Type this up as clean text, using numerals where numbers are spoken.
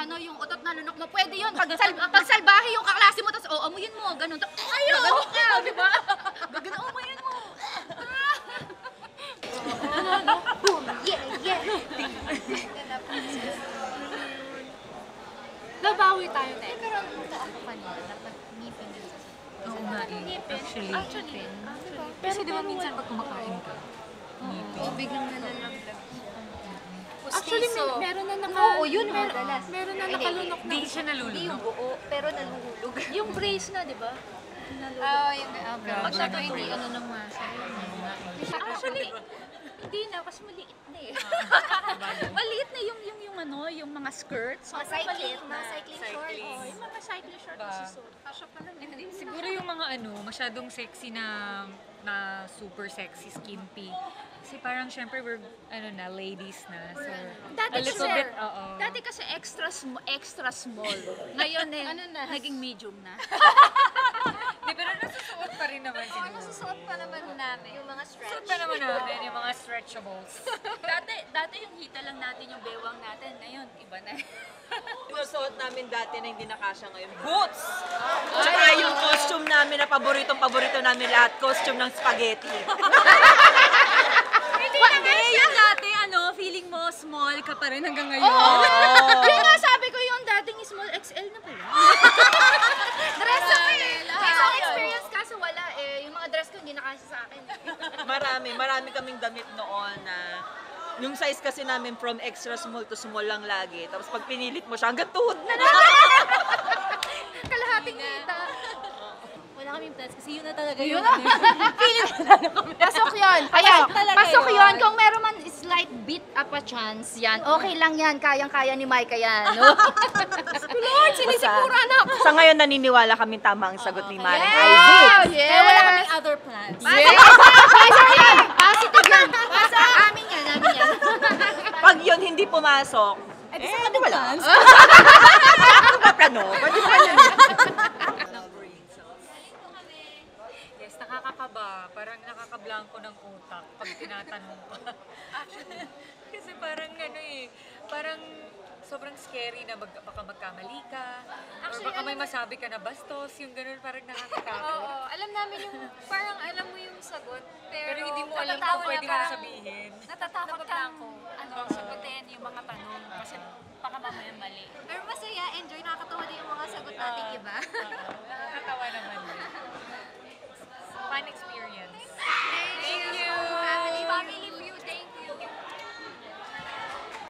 ano, yung utot na lunok mo, pwede yun. Pag salbahe yung kaklase mo, tapos amuyin mo, ganun. Ayaw! Ganun ka, di ba? Ganun, amuyin mo. Yeah. Nabawi tayo, te. Pero ako kanina, dapat ngipin yun sa Oo nga eh, actually. Kasi di ba minsan pag kumakain ka, Biglang nalalaglag. Actually, meron na Oo, yun madalas. Meron na nakalunok na. Hindi siya Hindi nalulunok. yung buo, pero naluhulog. Yung brace na, di ba? Pero masyado hindi ano ng masa. Actually, hindi na, kasi maliit na eh. Maliit na yung mga skirts. Mga cycling shorts. Oh, yung mga cycling shorts kasi so, kasya pala na. Siguro yung mga masyadong sexy na super sexy, skimpy. Kasi parang syempre we're, ladies na. So, Dati a little sure. bit, oo. Dati kasi extra small. Ngayon naging medium na. Di, pero nasusuot pa rin naman siguro. Nasusuot pa naman namin. Yung mga stretch. Suot pa naman natin yung mga stretchables. Dati yung hita lang natin, yung bewang natin. Ngayon, iba na. Sinusuot namin dati na hindi nakasya ngayon. Boots! Tsaka yung costume namin na paborito namin lahat, costume ng spaghetti. Hindi, yung dati, feeling mo small ka pa rin hanggang ngayon. Yung nga sabi ko yung dating small XL na pala. Dress ako eh. Ikaw experience kaso wala eh. Yung mga dress ko hindi nakasya sa akin. Marami kaming damit noon na yung size kasi namin from extra small to small lang lagi. Tapos pag pinilit mo siya, hanggang tuhod na lang. Kalahating kita. Wala kaming plans kasi yun na talaga Yun yun. na. Pasok yun. Ayan, talaga pasok yun. yun. Kung meron man slight bit up a chance yan, okay lang yan. Kayang-kaya ni Micah yan. No? Lord, sinisigura na ako. Sa ngayon, naniniwala kami tama ang sagot ni Maren Ivy. Wow, yes. Kaya wala kaming other plans. Pasok yan. Positive yan. Pasok. Amin yan. Pag yun hindi pumasok, di wala. Ano ba plano? Pwede pa yun. Yes, nakakakaba. Parang nakakablangko ng utak pag tinatanong ko. Kasi parang parang sobrang scary na baka magkamali ka. Or baka may masabi ka na bastos, yung ganun parang nakakatakot. Oo, alam namin yung, parang alam mo yung sagot, Pero hindi mo alam natatawa kung pwede ka. mo sabihin. Natatakot kang sagutin yung mga tanong kasi baka mamaya mali. Pero masaya, enjoy, nakakatawa din yung mga sagot nating iba.